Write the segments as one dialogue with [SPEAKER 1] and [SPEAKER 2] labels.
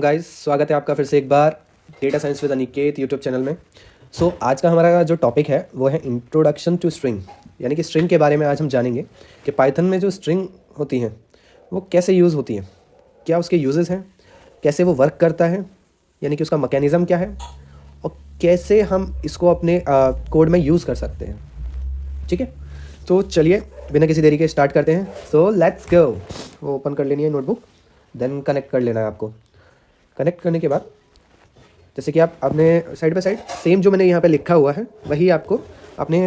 [SPEAKER 1] Guys, स्वागत है आपका फिर से एक बार data science with Aniket YouTube channel में। आज का हमारा जो टॉपिक है वो है इंट्रोडक्शन टू स्ट्रिंग, यानी कि स्ट्रिंग के बारे में आज हम जानेंगे कि पाइथन में जो स्ट्रिंग होती हैं वो कैसे यूज़ होती हैं, क्या उसके यूजेस हैं, कैसे वो वर्क करता है, यानी कि उसका मैकेनिज़्म क्या है और कैसे हम इसको अपने कोड में यूज़ कर सकते हैं। ठीक है, तो चलिए बिना किसी देरी के स्टार्ट करते हैं। So let's go. वो ओपन कर लेनी है नोटबुक, देन कनेक्ट कर लेना है आपको। कनेक्ट करने के बाद जैसे कि आप अपने साइड बाय साइड सेम जो मैंने यहाँ पे लिखा हुआ है वही आपको अपने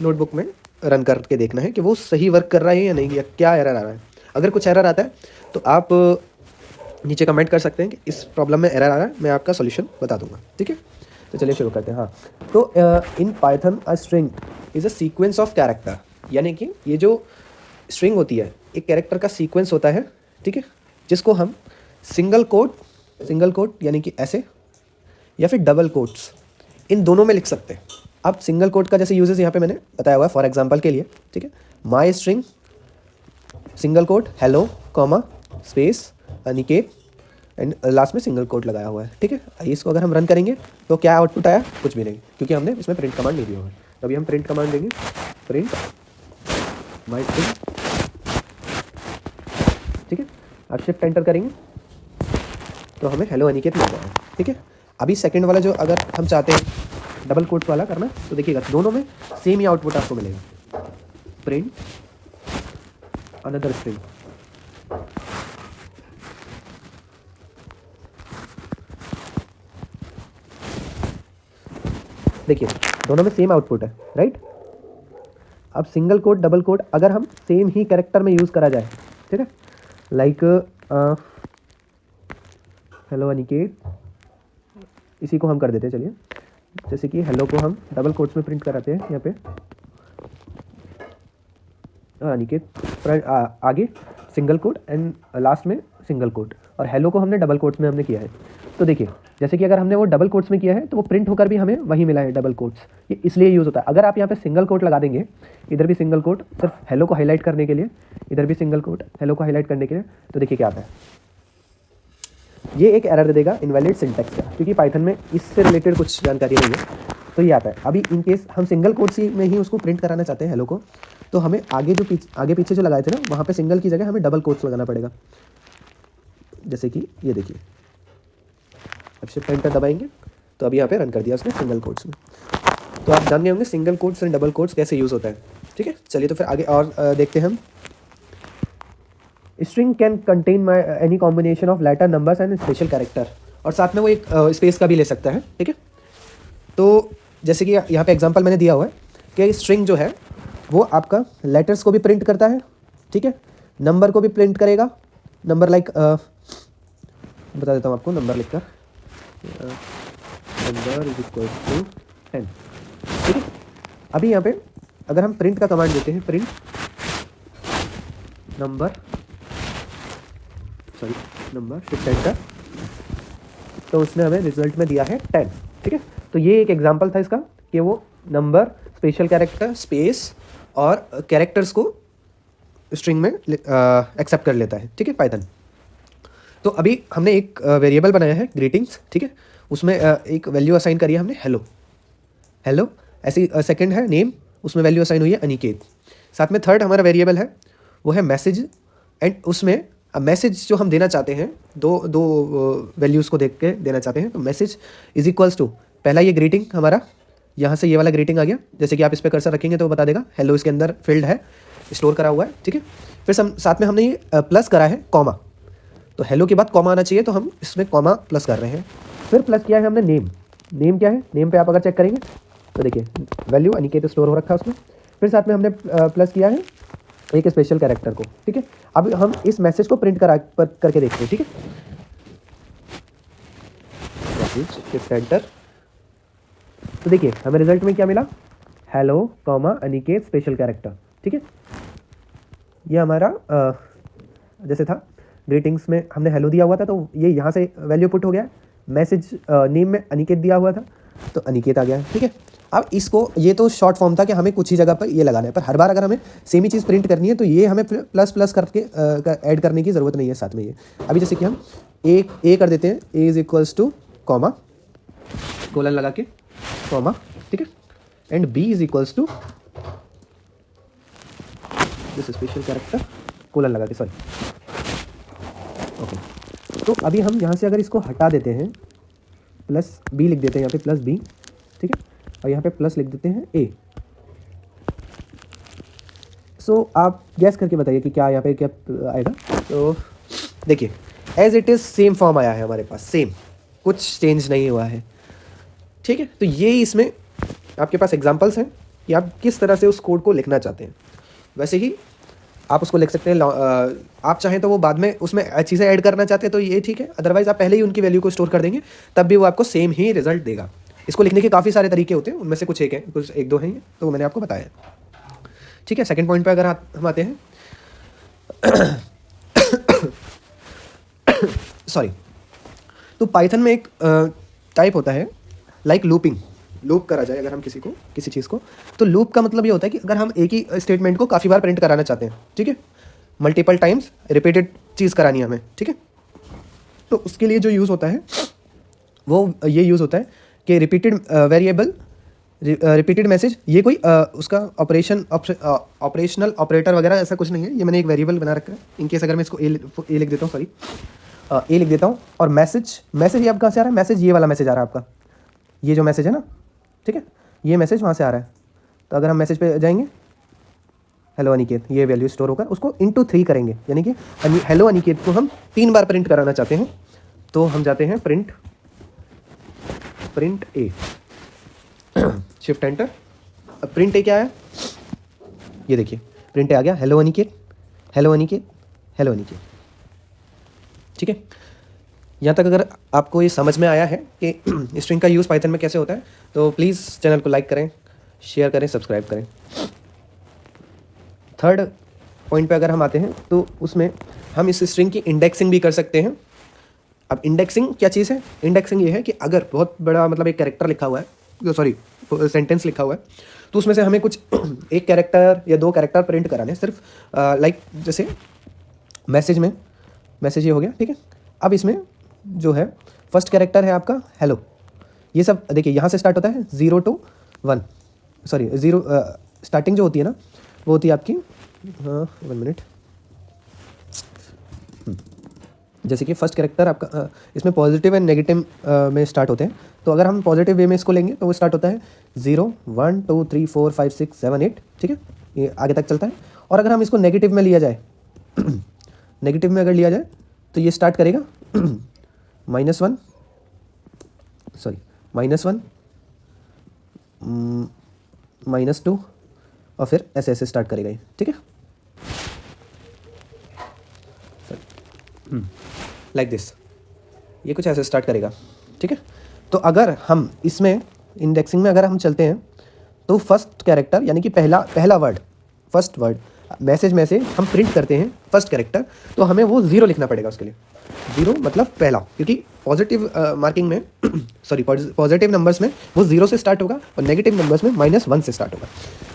[SPEAKER 1] नोटबुक में रन करके देखना है कि वो सही वर्क कर रहा है या नहीं, या क्या एरर आ रहा है। अगर कुछ एरर आता है तो आप नीचे कमेंट कर सकते हैं कि इस प्रॉब्लम में एरर आ रहा है, मैं आपका सॉल्यूशन बता दूंगा। ठीक है, तो चलिए शुरू करते हैं। हाँ, तो in Python a string is a sequence of character, यानी कि ये जो स्ट्रिंग होती है एक कैरेक्टर का सीक्वेंस होता है। ठीक है, जिसको हम सिंगल कोट यानी कि ऐसे या फिर डबल कोट्स, इन दोनों में लिख सकते हैं। अब सिंगल कोट का जैसे यूजेस यहाँ पे मैंने बताया हुआ है फॉर एग्जांपल के लिए। ठीक है, माई string single quote hello comma space Aniket and last में सिंगल कोट लगाया हुआ है। ठीक है, इसको अगर हम रन करेंगे तो क्या आउटपुट आया, कुछ भी नहीं, क्योंकि हमने इसमें प्रिंट कमांड नहीं दिया हुआ है। तो अभी हम प्रिंट कमांड देंगे, प्रिंट माई स्ट्रिंग। ठीक है, अब शिफ्ट एंटर करेंगे तो हमें हेलो अनिकेत मिल जाएगा। ठीक है, अभी सेकंड वाला जो अगर हम चाहते हैं डबल कोट्स वाला करना तो देखिएगा दोनों में सेम ही आउटपुट आपको मिलेगा, प्रिंट अनदर स्ट्रिंग। देखिए दोनों में सेम आउटपुट है, राइट। अब सिंगल कोट डबल कोट अगर हम सेम ही कैरेक्टर में यूज़ करा जाए, ठीक है, लाइक हेलो अनिकेत, इसी को हम कर देते हैं। चलिए, जैसे कि हेलो को हम डबल कोट्स में प्रिंट कराते हैं यहाँ पे, अनिकेत आगे सिंगल कोट एंड लास्ट में सिंगल कोट, और हेलो को हमने डबल कोट्स में हमने किया है। तो देखिए जैसे कि अगर हमने वो डबल कोट्स में किया है तो वो प्रिंट होकर भी हमें वही मिला है, डबल कोट्स। ये इसलिए यूज़ होता है। अगर आप यहाँ पे सिंगल कोट लगा देंगे, इधर भी सिंगल कोट सिर्फ हेलो को हाईलाइट करने के लिए, इधर भी सिंगल कोट हेलो को हाईलाइट करने के लिए, तो देखिए क्या आता है, ये एक एरर दे देगा इनवैलिड सिंटैक्स का, क्योंकि पाइथन में इससे रिलेटेड कुछ जानकारी नहीं है। तो ये आता है। अभी इन केस हम सिंगल कोट्स में ही उसको प्रिंट कराना चाहते हैं हेलो को, तो हमें आगे पीछे जो लगाए थे ना वहाँ पे सिंगल की जगह हमें डबल कोट्स लगाना पड़ेगा। जैसे कि ये देखिए, अब शिफ्ट एंटर दबाएंगे तो अभी यहाँ पे रन कर दिया उसने सिंगल कोट्स में। तो आप जान गए होंगे single quotes and double quotes कैसे यूज़ होता है। ठीक है, चलिए तो फिर आगे और देखते हैं हम। String can contain any combination of letter numbers and special character, और साथ में वो एक स्पेस का भी ले सकता है। ठीक है, तो जैसे कि यहाँ पे एग्जांपल मैंने दिया हुआ है कि स्ट्रिंग जो है वो आपका लेटर्स को भी प्रिंट करता है, ठीक है, नंबर को भी प्रिंट करेगा। नंबर लाइक बता देता हूँ आपको, नंबर लिखकर नंबर इज इक्वल टू 10। ठीक है, अभी यहाँ पे अगर हम प्रिंट का कमांड देते हैं, प्रिंट नंबर शिफ्ट एंटर, तो उसने हमें रिजल्ट में दिया है 10। ठीक है, तो ये एक एग्जांपल था इसका कि वो नंबर, स्पेशल कैरेक्टर, स्पेस और कैरेक्टर्स को स्ट्रिंग में एक्सेप्ट कर लेता है। ठीक है, पाइथन। तो अभी हमने एक वेरिएबल बनाया है ग्रीटिंग्स। ठीक है, उसमें एक वैल्यू असाइन करी है हमने हेलो। ऐसी सेकंड है नेम, उसमें वैल्यू असाइन हुई है अनिकेत। साथ में थर्ड हमारा वेरिएबल है वो है मैसेज, एंड उसमें मैसेज जो हम देना चाहते हैं दो वैल्यूज़ को देख के देना चाहते हैं। तो मैसेज इज इक्वल्स टू, पहला ये ग्रीटिंग हमारा, यहाँ से ये वाला ग्रीटिंग आ गया। जैसे कि आप इस पर कर्सर रखेंगे तो वो बता देगा हेलो इसके अंदर फील्ड है, स्टोर करा हुआ है। ठीक है, फिर साथ में हमने ये प्लस करा है कॉमा, तो हेलो के बाद कॉमा आना चाहिए, तो हम इसमें कॉमा प्लस कर रहे हैं। फिर प्लस किया है हमने नेम क्या है, नेम पे आप अगर चेक करेंगे तो देखिए वैल्यू अनिकेत स्टोर हो रखा है उसमें। फिर साथ में हमने प्लस किया है एक स्पेशल कैरेक्टर को। ठीक है, अब हम इस मैसेज को प्रिंट करके देखते हैं। ठीक है, शिफ्ट एंटर, तो देखिए हमें रिजल्ट में क्या मिला, hello comma Aniket special character. ठीक है, ये हमारा जैसे था ग्रीटिंग्स में हमने हेलो दिया हुआ था तो ये यहाँ से वैल्यू पुट हो गया। मैसेज नेम में अनिकेत दिया हुआ था तो अनिकेत आ गया है। ठीक है, अब इसको, ये तो शॉर्ट फॉर्म था कि हमें कुछ ही जगह पर ये लगाना है, पर हर बार अगर हमें सेम ही चीज़ प्रिंट करनी है तो ये हमें प्लस प्लस करके ऐड करने की ज़रूरत नहीं है साथ में ये। अभी जैसे कि हम ए कर देते हैं, A is equals to comma, colon लगा के कॉमा, ठीक है, and B is equals to this special character, colon लगा के, सॉरी, ओके। तो अभी हम यहाँ से अगर इसको हटा देते हैं, प्लस बी लिख देते हैं यहाँ पे, प्लस बी, ठीक है, और यहाँ पे प्लस लिख देते हैं ए। सो आप गैस करके बताइए कि क्या यहाँ पे क्या आएगा। तो देखिए, as it is same form आया है हमारे पास, सेम, कुछ चेंज नहीं हुआ है, ठीक है। तो ये इसमें आपके पास एग्जांपल्स हैं कि आप किस तरह से उस कोड को लिखना चाहते हैं। वैसे ही आप उसको लिख सकते हैं, आप चाहें तो वो बाद में उसमें चीज़ें ऐड करना चाहते हैं तो ये ठीक है, अदरवाइज़ आप पहले ही उनकी वैल्यू को स्टोर कर देंगे, तब भी वो आपको सेम ही रिजल्ट देगा। इसको लिखने के काफ़ी सारे तरीके होते हैं, उनमें से कुछ एक दो हैं, तो मैंने आपको बताया, ठीक है। सेकंड पॉइंट पे अगर हम आते हैं सॉरी, तो पाइथन में एक टाइप होता है लाइक लूपिंग, लूप करा जाए अगर हम किसी चीज़ को, तो लूप का मतलब ये होता है कि अगर हम एक ही स्टेटमेंट को काफ़ी बार प्रिंट कराना चाहते हैं, ठीक है, मल्टीपल टाइम्स रिपीटेड चीज़ करानी है हमें, ठीक है, तो उसके लिए जो यूज़ होता है वो ये यूज़ होता है कि रिपीटेड वेरिएबल, रिपीटेड मैसेज, ये कोई उसका ऑपरेशनल ऑपरेटर वगैरह ऐसा कुछ नहीं है, ये मैंने एक वेरिएबल बना रखा है। इनकेस अगर मैं इसको ए लिख देता हूँ, सॉरी, ए लिख देता हूँ, और मैसेज ये अब कहाँ से आ रहा है, मैसेज, ये वाला मैसेज आ रहा है आपका, ये जो मैसेज है ना, ठीक है, ये मैसेज वहाँ से आ रहा है। तो अगर हम मैसेज पे जाएंगे, हेलो अनिकेत, ये वैल्यू स्टोर होकर उसको इंटू 3 करेंगे, यानी कि हेलो अनिकेत को हम 3 बार प्रिंट कराना चाहते हैं, तो हम जाते हैं प्रिंट ए, शिफ्ट एंटर। अब प्रिंट ए क्या है, ये देखिए, प्रिंट ए आ गया, hello Aniket, hello Aniket, hello Aniket, ठीक है। यहाँ तक अगर आपको ये समझ में आया है कि स्ट्रिंग का यूज़ पाइथन में कैसे होता है, तो प्लीज़ चैनल को लाइक करें, शेयर करें, सब्सक्राइब करें। थर्ड पॉइंट पे अगर हम आते हैं तो उसमें हम इस स्ट्रिंग की इंडेक्सिंग भी कर सकते हैं। अब इंडेक्सिंग क्या चीज़ है, इंडेक्सिंग ये है कि अगर बहुत बड़ा मतलब एक कैरेक्टर लिखा हुआ है, सॉरी सेंटेंस लिखा हुआ है, तो उसमें से हमें कुछ एक कैरेक्टर या 2 कैरेक्टर प्रिंट कराने हैं सिर्फ, लाइक जैसे मैसेज ये हो गया, ठीक है। अब इसमें जो है फर्स्ट कैरेक्टर है आपका हेलो, ये सब देखिए यहाँ से स्टार्ट होता है 0 to 1, सॉरी 0, स्टार्टिंग जो होती है ना वो होती है आपकी, 1 मिनट, जैसे कि फर्स्ट कैरेक्टर आपका इसमें पॉजिटिव एंड नेगेटिव में स्टार्ट होते हैं, तो अगर हम पॉजिटिव वे में इसको लेंगे तो वो स्टार्ट होता है 0 1 2 3 4 5 6 7 8, ठीक है, ये आगे तक चलता है। और अगर हम इसको नेगेटिव में लिया जाए नेगेटिव में अगर लिया जाए तो ये स्टार्ट करेगा -1, सॉरी -1, -2, और फिर ऐसे ऐसे स्टार्ट करेगा ये, ठीक है, लाइक दिस, ये कुछ ऐसे स्टार्ट करेगा, ठीक है। तो अगर हम इसमें इंडेक्सिंग में अगर हम चलते हैं तो फर्स्ट कैरेक्टर यानी कि पहला वर्ड, फर्स्ट वर्ड मैसेज में से हम प्रिंट करते हैं फर्स्ट कैरेक्टर, तो हमें वो 0 लिखना पड़ेगा उसके लिए, 0 मतलब पहला, क्योंकि पॉजिटिव मार्किंग में सॉरी पॉजिटिव नंबर्स में वो 0 से स्टार्ट होगा और नेगेटिव नंबर्स में -1 से स्टार्ट होगा।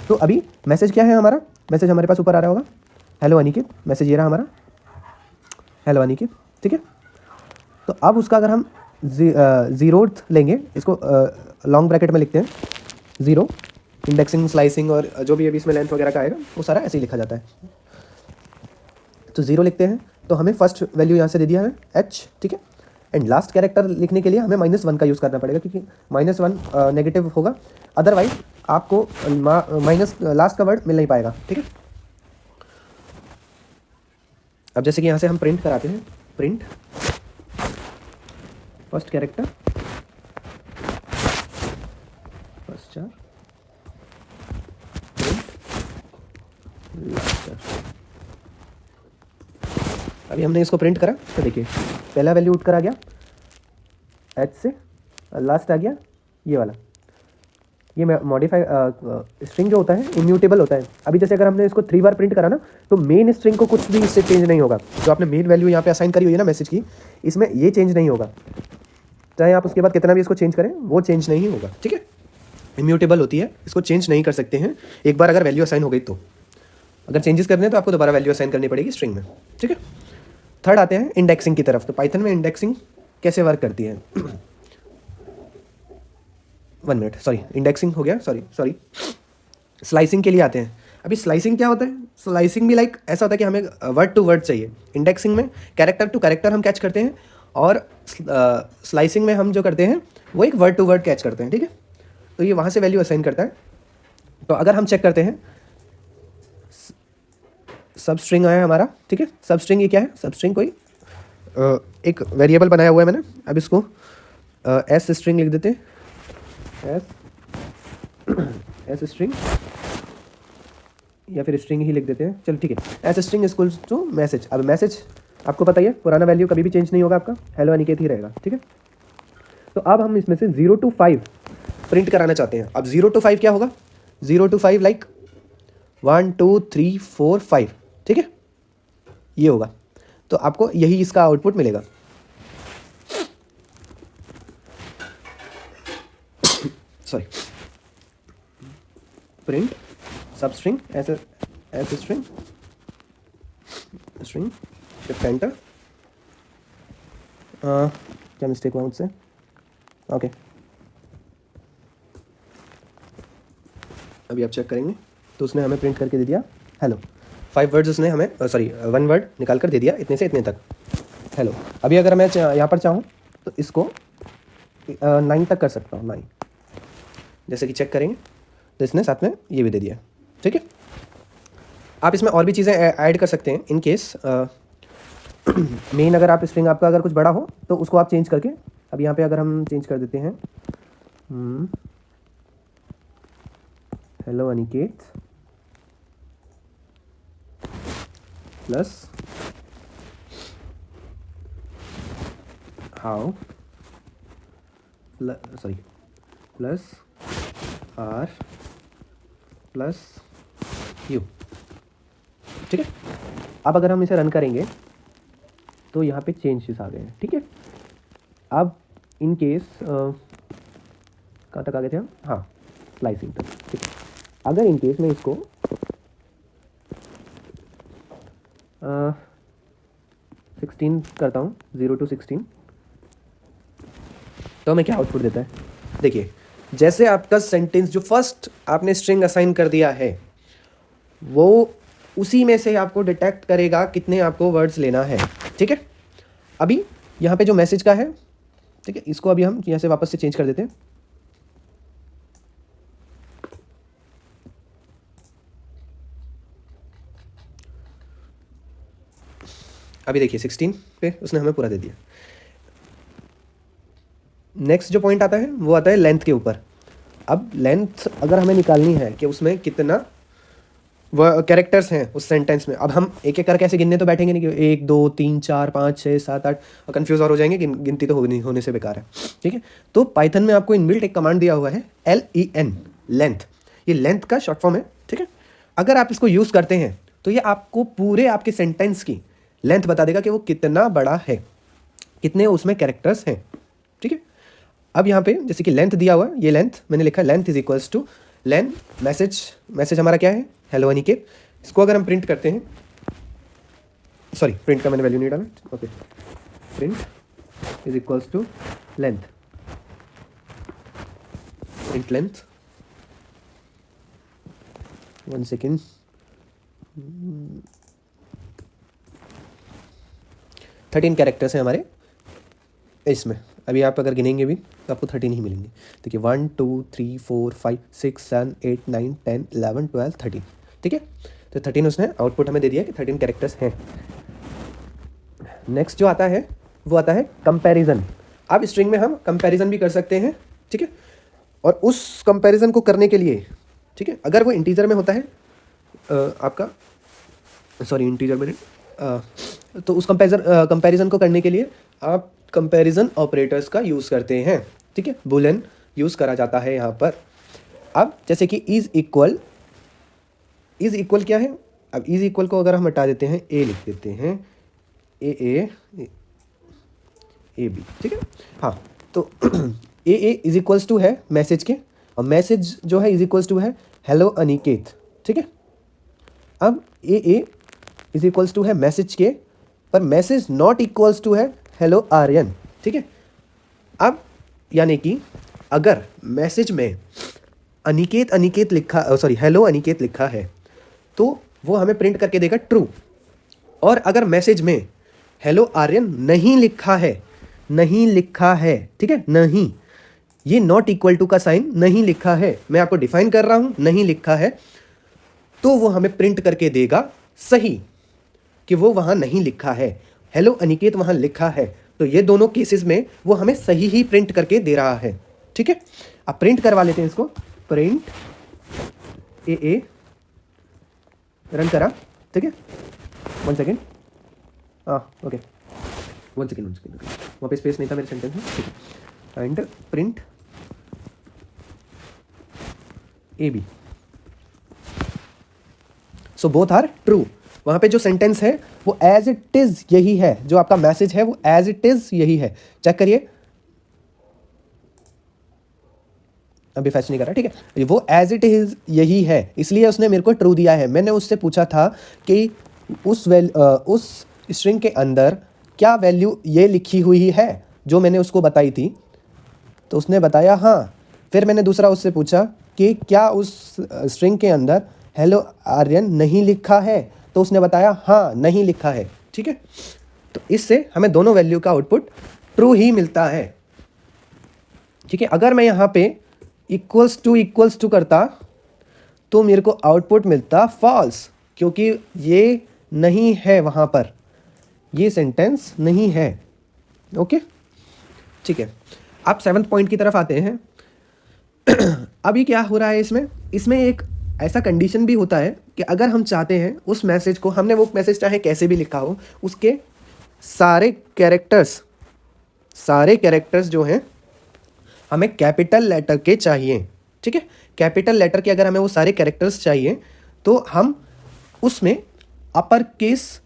[SPEAKER 1] तो अभी मैसेज क्या है हमारा, मैसेज हमारे पास ऊपर आ रहा होगा, हेलो अनिकेत, मैसेज ये रहा हमारा, हेलो अनिकेत, ठीक है। तो अब उसका अगर हम 0th लेंगे, इसको लॉन्ग ब्रैकेट में लिखते हैं, 0, इंडेक्सिंग, स्लाइसिंग और जो भी अभी इसमें लेंथ वगैरह का आएगा वो सारा ऐसे ही लिखा जाता है। तो 0 लिखते हैं तो हमें फर्स्ट वैल्यू यहाँ से दे दिया है h, ठीक है, एंड लास्ट कैरेक्टर लिखने के लिए हमें -1 का यूज़ करना पड़ेगा, क्योंकि -1 नेगेटिव होगा, अदरवाइज आपको माइनस लास्ट का वर्ड मिल नहीं पाएगा, ठीक है। अब जैसे कि यहाँ से हम प्रिंट कराते हैं, प्रिंट फर्स्ट कैरेक्टर, फर्स्ट चार, प्रिंट लास्ट चार। अभी हमने इसको प्रिंट करा तो देखिए पहला वैल्यू उठ कर आ गया h से, लास्ट आ गया ये वाला। ये मॉडिफाई स्ट्रिंग जो होता है इम्यूटेबल होता है। अभी जैसे अगर हमने इसको 3 बार प्रिंट करा ना तो मेन स्ट्रिंग को कुछ भी इससे चेंज नहीं होगा। जो आपने मेन वैल्यू यहाँ पे असाइन करी हुई है ना मैसेज की, इसमें ये चेंज नहीं होगा, चाहे आप उसके बाद कितना भी इसको चेंज करें वो चेंज नहीं होगा, ठीक है। इम्यूटेबल होती है, इसको चेंज नहीं कर सकते हैं एक बार अगर वैल्यू असाइन हो गई तो। अगर चेंजेस करने हैं तो आपको दोबारा वैल्यू असाइन करनी पड़ेगी स्ट्रिंग में, ठीक है। थर्ड आते हैं इंडेक्सिंग की तरफ। तो पाइथन में इंडेक्सिंग कैसे वर्क करती है? 1 मिनट, सॉरी इंडेक्सिंग हो गया, सॉरी स्लाइसिंग के लिए आते हैं। अभी स्लाइसिंग क्या होता है? स्लाइसिंग भी लाइक ऐसा होता है कि हमें वर्ड टू वर्ड चाहिए। इंडेक्सिंग में कैरेक्टर टू कैरेक्टर हम कैच करते हैं, और स्लाइसिंग में हम जो करते हैं वो एक वर्ड टू वर्ड कैच करते हैं, ठीक है। तो ये वहाँ से वैल्यू असाइन करता है। तो अगर हम चेक करते हैं, सब स्ट्रिंग आया हमारा, ठीक है। सब स्ट्रिंग ये क्या है? सब स्ट्रिंग कोई एक वेरिएबल बनाया हुआ है मैंने। अब इसको एस स्ट्रिंग लिख देते हैं, एस स्ट्रिंग, या फिर स्ट्रिंग ही लिख देते हैं, चलो ठीक है। S string equals to message. अब मैसेज आपको पता ही है, पुराना वैल्यू कभी भी चेंज नहीं होगा आपका, हेलो अनिकेत ही रहेगा, ठीक है। तो अब हम इसमें से 0 to 5 प्रिंट कराना चाहते हैं। अब 0 to 5 क्या होगा? 0 to 5 लाइक 1 2 3 4 5, ठीक है, ये होगा। तो आपको यही इसका आउटपुट मिलेगा। सॉरी, प्रिंट सब string S string string shift enter. क्या मिस्टेक हुआ मुझसे? ओके, अभी आप चेक करेंगे तो उसने हमें प्रिंट करके दे दिया हेलो। 5 वर्ड्स उसने हमें, सॉरी 1 वर्ड निकाल कर दे दिया, इतने से इतने तक हेलो। अभी अगर मैं यहाँ पर चाहूँ तो इसको 9 तक कर सकता हूँ, 9 जैसे कि चेक करेंगे तो इसने साथ में ये भी दे दिया, ठीक है। आप इसमें और भी चीज़ें ऐड कर सकते हैं इन केस मेन अगर आप स्ट्रिंग आपका अगर कुछ बड़ा हो तो उसको आप चेंज करके, अब यहाँ पे अगर हम चेंज कर देते हैं hello Aniket plus how, sorry plus are plus you, ठीक है। अब अगर हम इसे रन करेंगे तो यहाँ पे चेंजेस आ गए हैं, ठीक है। अब इन केस कहाँ तक आ गए थे हम? हाँ, स्लाइसिंग तक, ठीक है। अगर इन केस मैं इसको 16 करता हूँ, 0 to 16, तो हमें क्या आउटपुट देता है? देखिए, जैसे आपका सेंटेंस जो फर्स्ट आपने स्ट्रिंग असाइन कर दिया है वो उसी में से आपको डिटेक्ट करेगा कितने आपको वर्ड्स लेना है, ठीक है। अभी यहाँ पे जो मैसेज का है, ठीक है, इसको अभी हम यहाँ से वापस से चेंज कर देते हैं। अभी देखिए 16 पे उसने हमें पूरा दे दिया। नेक्स्ट जो पॉइंट आता है वो आता है लेंथ के ऊपर। अब लेंथ अगर हमें निकालनी है कि उसमें कितना वह कैरेक्टर्स हैं उस सेंटेंस में, अब हम एक एक करके ऐसे गिनने तो बैठेंगे नहीं कि 1 2 3 4 5 6 7 8, कंफ्यूज और हो जाएंगे, गिनती तो होने से बेकार है, ठीक है। तो पाइथन में आपको इनबिल्ट एक कमांड दिया हुआ है LEN, लेंथ। ये लेंथ का शॉर्ट फॉर्म है, ठीक है। अगर आप इसको यूज़ करते हैं तो ये आपको पूरे आपके सेंटेंस की लेंथ बता देगा कि वो कितना बड़ा है, कितने उसमें कैरेक्टर्स हैं, ठीक है। अब यहाँ पे जैसे कि लेंथ दिया हुआ है, ये लेंथ मैंने लिखा है, length is equals two lane message हमारा क्या है? हेलो अनिकेत। इसको अगर हम प्रिंट करते हैं, सॉरी प्रिंट का मैंने वैल्यू नहीं डाला, okay, print is equals to length, print length, 1 second, 13 characters हैं हमारे इसमें। अभी आप अगर गिनेंगे भी तो आपको 13 ही मिलेंगे। देखिए 1 2 3 4 5 6 7 8 9 10 11 12 13, ठीक है। तो 13 उसने आउटपुट हमें दे दिया कि 13 कैरेक्टर्स हैं। नेक्स्ट जो आता है वो आता है कंपैरिजन। अब स्ट्रिंग में हम कंपैरिजन भी कर सकते हैं, ठीक है। और उस कंपैरिजन को करने के लिए, ठीक है, अगर वो इंटीजर में होता है आपका, सॉरी इंटीजर में तो उस कंपैरिजन को करने के लिए आप कंपैरिजन ऑपरेटर्स का यूज़ करते हैं, ठीक है। बुलियन यूज़ करा जाता है यहाँ पर। अब जैसे कि इज़ इक्वल क्या है? अब इज़ इक्वल को अगर हम हटा देते हैं, ए लिख देते हैं, ए बी, ठीक है। हाँ, तो ए इज इक्वल्स टू है मैसेज के, और मैसेज जो है इज इक्वल्स टू है हेलो अनिकेत, ठीक है। अब ए इज इक्वल्स टू है मैसेज के, पर मैसेज नॉट इक्वल्स टू है हेलो आर्यन, ठीक है। अब यानी कि अगर मैसेज में अनिकेत लिखा, सॉरी हेलो अनिकेत लिखा है, तो वो हमें प्रिंट करके देगा ट्रू। और अगर मैसेज में हेलो आर्यन नहीं लिखा है, ठीक है, नहीं, ये नॉट इक्वल टू का साइन नहीं लिखा है, मैं आपको डिफाइन कर रहा हूं, नहीं लिखा है, तो वो हमें प्रिंट करके देगा सही, कि वो वहां नहीं लिखा है, हेलो अनिकेत वहां लिखा है। तो ये दोनों केसेस में वो हमें सही ही प्रिंट करके दे रहा है, ठीक है। अब प्रिंट करवा लेते हैं इसको, प्रिंट ए रन करा, ठीक है, 1 सेकेंड, ओके, 1 सेकेंड, वहाँ पे स्पेस नहीं था मेरे सेंटेंस में, ठीक है। And print A B, so both are true. वहां पे जो सेंटेंस है वो एज इट इज यही है, जो आपका मैसेज है वो एज इट इज यही है, चेक करिए, अभी फैच नहीं कर रहा, ठीक है, वो एज इट इज यही है, इसलिए उसने मेरे को ट्रू दिया है। मैंने उससे पूछा था कि उस स्ट्रिंग के अंदर क्या वैल्यू ये लिखी हुई है जो मैंने उसको बताई थी, तो उसने बताया हाँ। फिर मैंने दूसरा उससे पूछा कि क्या उस स्ट्रिंग के अंदर हेलो आर्यन नहीं लिखा है, तो उसने बताया हाँ नहीं लिखा है, ठीक है। तो इससे हमें दोनों वैल्यू का आउटपुट ट्रू ही मिलता है, ठीक है। अगर मैं यहाँ पे इक्वल्स टू करता तो मेरे को आउटपुट मिलता फॉल्स, क्योंकि ये नहीं है, वहाँ पर ये सेंटेंस नहीं है, ओके, ठीक है। अब 7th पॉइंट की तरफ आते हैं। अभी क्या हो रहा है इसमें एक ऐसा कंडीशन भी होता है कि अगर हम चाहते हैं उस मैसेज को, हमने वो मैसेज चाहे कैसे भी लिखा हो, उसके सारे कैरेक्टर्स जो हैं हमें कैपिटल लेटर के चाहिए, ठीक है। कैपिटल लेटर के अगर हमें वो सारे कैरेक्टर्स चाहिए तो हम उसमें अपर केस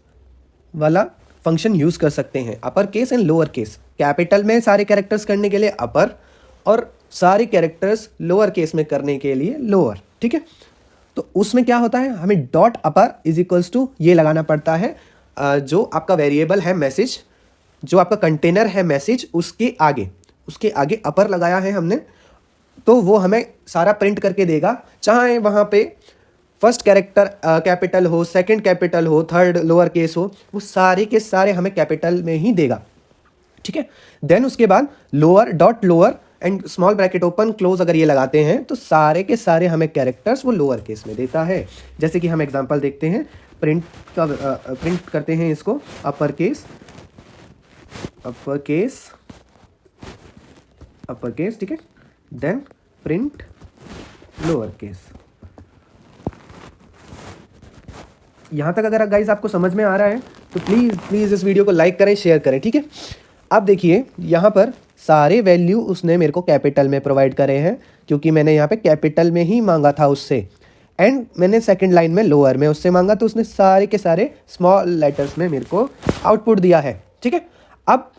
[SPEAKER 1] वाला फंक्शन यूज़ कर सकते हैं, upper case and lower case. Capital में सारे कैरेक्टर्स करने के लिए अपर, और सारे कैरेक्टर्स लोअर केस में करने के लिए लोअर, ठीक है। तो उसमें क्या होता है, हमें dot upper is equals to ये लगाना पड़ता है, जो आपका वेरिएबल है मैसेज, जो आपका कंटेनर है मैसेज, उसके आगे अपर लगाया है हमने, तो वो हमें सारा प्रिंट करके देगा, चाहे वहाँ पे फर्स्ट कैरेक्टर कैपिटल हो, सेकंड कैपिटल हो, थर्ड लोअर केस हो, वो सारे के सारे हमें कैपिटल में ही देगा, ठीक है। देन उसके बाद lower, dot lower and small bracket open close अगर ये लगाते हैं तो सारे के सारे हमें कैरेक्टर्स वो लोअर केस में देता है। जैसे कि हम एग्जांपल देखते हैं, प्रिंट करते हैं इसको अपर केस, ठीक है, देन प्रिंट लोअर केस। यहां तक अगर गाइस आपको समझ में आ रहा है तो प्लीज इस वीडियो को लाइक करें, शेयर करें, ठीक है। अब देखिए यहाँ पर सारे वैल्यू उसने मेरे को कैपिटल में प्रोवाइड करे हैं, क्योंकि मैंने यहाँ पे कैपिटल में ही मांगा था उससे, एंड मैंने सेकंड लाइन में लोअर में उससे मांगा, तो उसने सारे के सारे स्मॉल लेटर्स में मेरे को आउटपुट दिया है, ठीक है। अब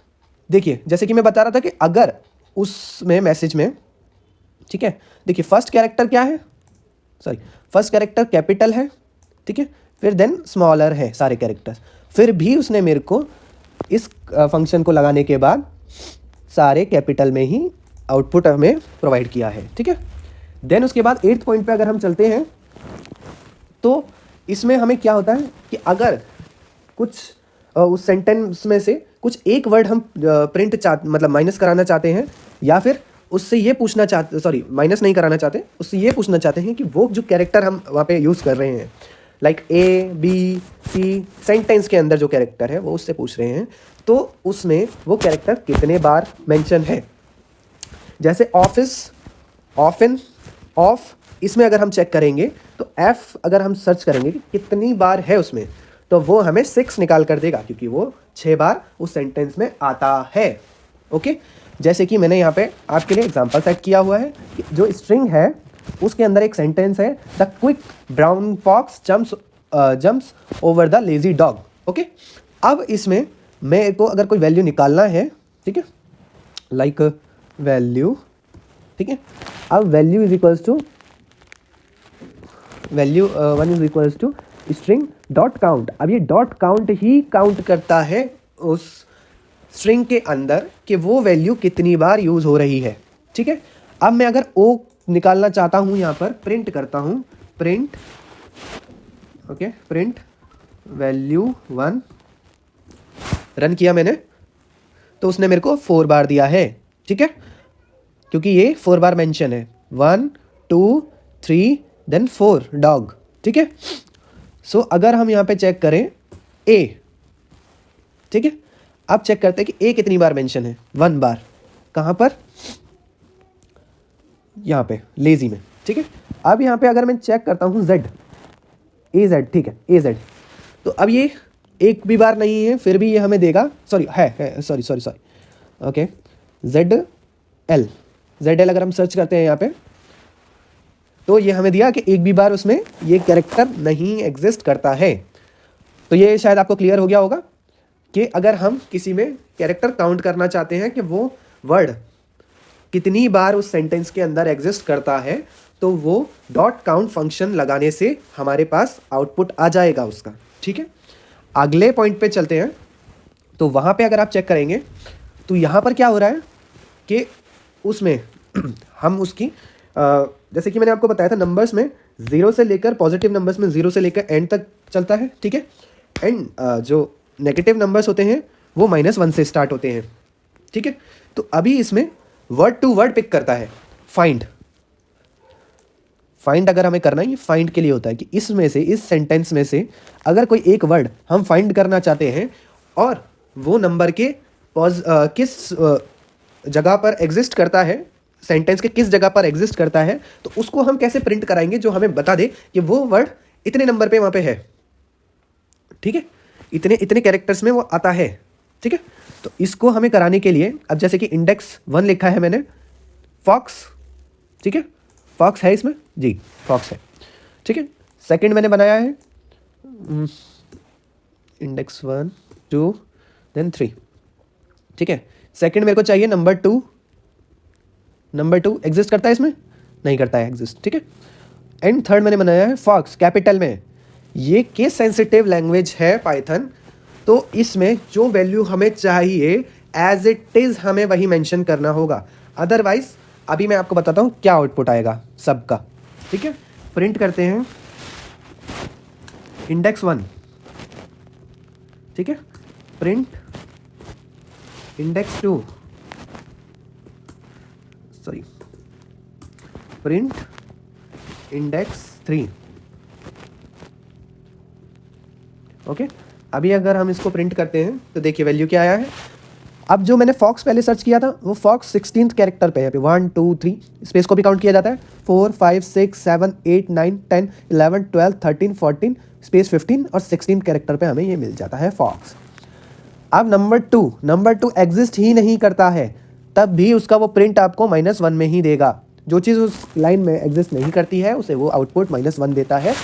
[SPEAKER 1] देखिए, जैसे कि मैं बता रहा था कि अगर उसमें मैसेज में, ठीक है, देखिए फर्स्ट कैरेक्टर क्या है, फर्स्ट कैरेक्टर कैपिटल है, ठीक है, फिर देन स्मॉलर है सारे कैरेक्टर्स, फिर भी उसने मेरे को इस फंक्शन को लगाने के बाद सारे कैपिटल में ही आउटपुट हमें प्रोवाइड किया है, ठीक है। देन उसके बाद 8th पॉइंट पे अगर हम चलते हैं तो इसमें हमें क्या होता है कि अगर कुछ उस सेंटेंस में से कुछ एक वर्ड हम मतलब माइनस कराना चाहते हैं, या फिर उससे ये पूछना चाहते, माइनस नहीं कराना चाहते, उससे ये पूछना चाहते हैं कि वो जो कैरेक्टर हम वहाँ पे यूज़ कर रहे हैं, like A B C, sentence के अंदर जो कैरेक्टर है वो उससे पूछ रहे हैं, तो उसमें वो कैरेक्टर कितने बार मेंशन है। जैसे ऑफिस, ऑफन, ऑफ, इसमें अगर हम चेक करेंगे तो एफ अगर हम सर्च करेंगे कि कितनी बार है उसमें, तो वो हमें 6 निकाल कर देगा, क्योंकि वो 6 बार उस सेंटेंस में आता है, ओके। जैसे कि मैंने यहाँ पे आपके लिए एग्जांपल सेट किया हुआ है कि जो स्ट्रिंग है उसके अंदर एक सेंटेंस है, the quick brown fox jumps over the lazy dog, okay. अब इसमें मेरे को अगर कोई वैल्यू निकालना है, ठीक है, लाइक वैल्यू, ठीक है, अब value is equals to value 1 is equals to string dot count. अब ये डॉट काउंट ही काउंट करता है उस स्ट्रिंग के अंदर कि वो वैल्यू कितनी बार यूज हो रही है। ठीक है, अब मैं अगर ओ निकालना चाहता हूं, यहां पर प्रिंट करता हूं, print okay, print value 1 run किया मैंने, तो उसने मेरे को 4 बार दिया है। ठीक है, क्योंकि ये 4 बार मेंशन है, 1 2 3 देन 4 डॉग। ठीक है, सो अगर हम यहाँ पे चेक करें ए, ठीक है, अब चेक करते हैं कि ए कितनी बार मेंशन है, 1 बार। कहाँ पर? यहाँ पे लेजी में। ठीक है, अब यहाँ पे अगर मैं चेक करता हूँ जेड, ए जेड, ठीक है, ए जेड, तो अब ये एक भी बार नहीं है, फिर भी ये हमें देगा, सॉरी है sorry okay, Z L, Z L अगर हम सर्च करते हैं यहाँ पे, तो ये हमें दिया कि एक भी बार उसमें ये कैरेक्टर नहीं एग्जिस्ट करता है। तो ये शायद आपको क्लियर हो गया होगा कि अगर हम किसी में कैरेक्टर काउंट करना चाहते हैं कि वो वर्ड कितनी बार उस सेंटेंस के अंदर एग्जिस्ट करता है, तो वो डॉट काउंट फंक्शन लगाने से हमारे पास आउटपुट आ जाएगा उसका। ठीक है, अगले पॉइंट पे चलते हैं। तो वहाँ पे अगर आप चेक करेंगे तो यहाँ पर क्या हो रहा है कि उसमें हम उसकी जैसे कि मैंने आपको बताया था, नंबर्स में 0 से लेकर, पॉजिटिव नंबर्स में 0 से लेकर एंड तक चलता है। ठीक है, एंड जो नेगेटिव नंबर्स होते हैं वो -1 से स्टार्ट होते हैं। ठीक है, तो अभी इसमें वर्ड टू वर्ड पिक करता है। फाइंड अगर हमें करना है, ये फाइंड के लिए होता है कि इसमें से, इस सेंटेंस में से अगर कोई एक वर्ड हम फाइंड करना चाहते हैं और वो नंबर के किस जगह पर एग्जिस्ट करता है, सेंटेंस के किस जगह पर एग्जिस्ट करता है, तो उसको हम कैसे प्रिंट कराएंगे जो हमें बता दे कि वो वर्ड इतने नंबर पे वहां पे है। ठीक है, इतने कैरेक्टर्स में वो आता है। ठीक है, तो इसको हमें कराने के लिए, अब जैसे कि इंडेक्स 1 लिखा है मैंने, फॉक्स, ठीक है, फॉक्स है इसमें जी, फॉक्स है। ठीक है, सेकंड मैंने बनाया है इंडेक्स 1 2 देन 3। ठीक है, सेकंड मेरे को चाहिए नंबर 2 एग्जिस्ट करता है इसमें? नहीं करता है एग्जिस्ट। ठीक है, एंड थर्ड मैंने बनाया है फॉक्स, कैपिटल में। ये केस सेंसिटिव लैंग्वेज है पाइथन, तो इसमें जो वैल्यू हमें चाहिए एज इट इज हमें वही मेंशन करना होगा, अदरवाइज अभी मैं आपको बताता हूं क्या आउटपुट आएगा सबका। ठीक है, प्रिंट करते हैं इंडेक्स 1। ठीक है, print index 2, sorry, print index 3। Okay, अभी अगर हम इसको प्रिंट करते हैं तो देखिए वैल्यू क्या आया है। अब जो मैंने फॉक्स पहले सर्च किया था वो फॉक्स 16th कैरेक्टर पे है, 1 2 3 स्पेस को भी काउंट किया जाता है, 4 5 6 7 8 9 10 11 12 13 14 स्पेस 15 और 16 कैरेक्टर पे हमें ये मिल जाता है फॉक्स। अब नंबर टू एग्जिस्ट ही नहीं करता है, तब भी उसका वो प्रिंट आपको -1 में ही देगा। जो चीज़ उस लाइन में एग्जिस्ट नहीं करती है उसे वो आउटपुट -1 देता है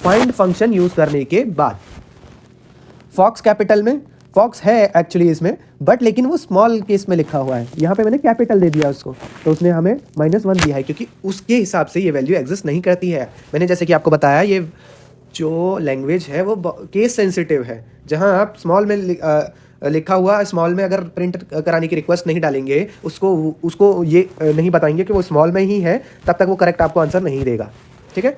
[SPEAKER 1] फाइंड फंक्शन यूज करने के बाद। फॉक्स कैपिटल में, फॉक्स है एक्चुअली इसमें, बट लेकिन वो स्मॉल केस में लिखा हुआ है, यहाँ पे मैंने कैपिटल दे दिया उसको, तो उसने हमें -1 दिया है क्योंकि उसके हिसाब से ये वैल्यू एग्जिस्ट नहीं करती है। मैंने जैसे कि आपको बताया, ये जो लैंग्वेज है वो केस सेंसिटिव है, जहाँ आप स्मॉल में लिखा हुआ स्मॉल में अगर प्रिंट कराने की रिक्वेस्ट नहीं डालेंगे, उसको ये नहीं बताएंगे कि वो स्मॉल में ही है, तब तक वो करेक्ट आपको आंसर नहीं देगा। ठीक है,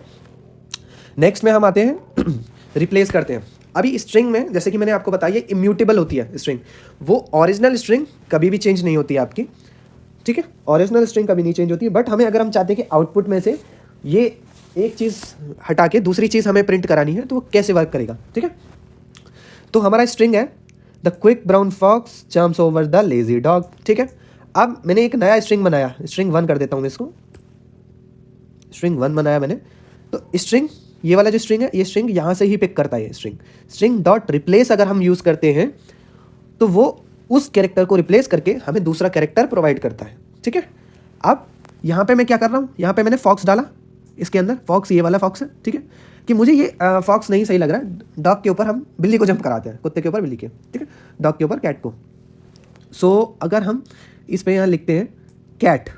[SPEAKER 1] नेक्स्ट में हम आते हैं रिप्लेस करते हैं। अभी स्ट्रिंग में जैसे कि मैंने आपको बताया ये इम्यूटेबल होती है स्ट्रिंग, वो ओरिजिनल स्ट्रिंग कभी भी चेंज नहीं होती है आपकी। ठीक है, ओरिजिनल स्ट्रिंग कभी नहीं चेंज होती है, बट हमें अगर हम चाहते हैं कि आउटपुट में से ये एक चीज़ हटा के दूसरी चीज़ हमें प्रिंट करानी है, तो वो कैसे वर्क करेगा। ठीक है, तो हमारा स्ट्रिंग है the quick brown fox jumps over the lazy dog. ठीक है, अब मैंने एक नया स्ट्रिंग बनाया, स्ट्रिंग 1 कर देता हूँ मैं इसको, स्ट्रिंग 1 बनाया मैंने। तो स्ट्रिंग, ये वाला जो स्ट्रिंग है, ये स्ट्रिंग यहाँ से ही पिक करता है। स्ट्रिंग डॉट रिप्लेस अगर हम यूज़ करते हैं तो वो उस कैरेक्टर को रिप्लेस करके हमें दूसरा कैरेक्टर प्रोवाइड करता है। ठीक है, अब यहाँ पे मैं क्या कर रहा हूँ, यहाँ पे मैंने फॉक्स डाला, इसके अंदर फॉक्स, ये वाला फॉक्स है। ठीक है, कि मुझे ये फॉक्स नहीं सही लग रहा है, डॉग के ऊपर हम बिल्ली को जंप कराते हैं, कुत्ते के ऊपर बिल्ली के, ठीक है, डॉग के ऊपर कैट को। सो अगर हम इस पे यहाँ लिखते हैं कैट,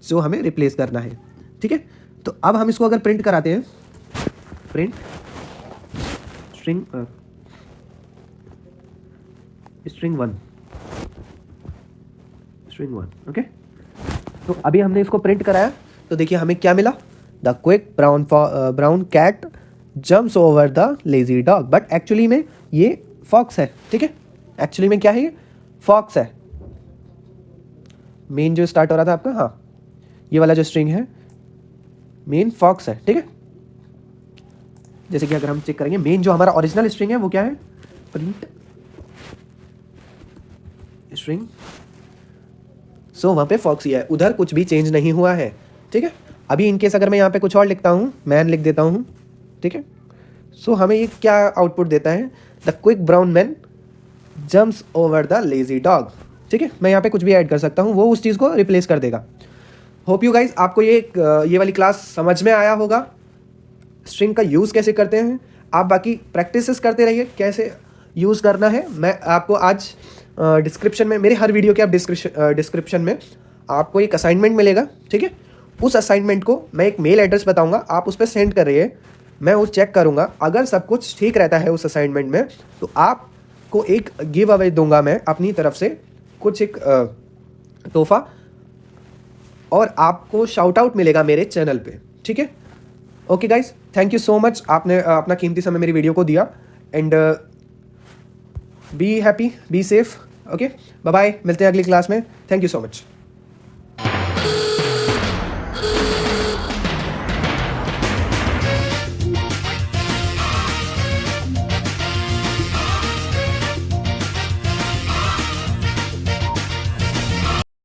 [SPEAKER 1] जो हमें रिप्लेस करना है, ठीक है। तो अब हम इसको अगर प्रिंट कराते हैं, print string string one, okay. तो अभी हमने इसको प्रिंट कराया, तो देखिए हमें क्या मिला, the quick brown cat jumps over the lazy dog, but actually में ये फॉक्स है, ठीक है। एक्चुअली में क्या है, ये फॉक्स है। मेन जो स्टार्ट हो रहा था आपका, हाँ, ये वाला जो स्ट्रिंग है मेन फॉक्स है, ठीक है। जैसे कि अगर हम चेक करेंगे, मेन जो हमारा ओरिजिनल स्ट्रिंग है वो क्या है, प्रिंट स्ट्रिंग, सो वहां पे फॉक्स ही है, उधर कुछ भी चेंज नहीं हुआ है, ठीक है। अभी इनकेस अगर मैं यहाँ पे कुछ और लिखता हूँ, मैन लिख देता हूँ, ठीक है। सो हमें ये क्या आउटपुट देता है, the quick brown man jumps over the lazy dog, ठीक है। मैं यहाँ पे कुछ भी ऐड कर सकता हूँ, वो उस चीज़ को रिप्लेस कर देगा। होप यू गाइज आपको ये वाली क्लास समझ में आया होगा, स्ट्रिंग का यूज़ कैसे करते हैं। आप बाकी प्रैक्टिसेस करते रहिए कैसे यूज़ करना है। मैं आपको आज डिस्क्रिप्शन में, मेरे हर वीडियो के आप डिस्क्रिप्शन में आपको एक असाइनमेंट मिलेगा, ठीक है। उस असाइनमेंट को मैं एक मेल एड्रेस बताऊंगा, आप उस पर सेंड कर रही है, मैं वो चेक करूंगा। अगर सब कुछ ठीक रहता है उस असाइनमेंट में, तो आपको एक गिव अवे दूंगा मैं अपनी तरफ से, कुछ एक तोहफा, और आपको शाउट आउट मिलेगा मेरे चैनल पे, ठीक है। Okay guys, thank you so much, आपने अपना कीमती समय मेरी वीडियो को दिया। And be happy, be safe, okay, bye bye, मिलते हैं अगली क्लास में। Thank you so much.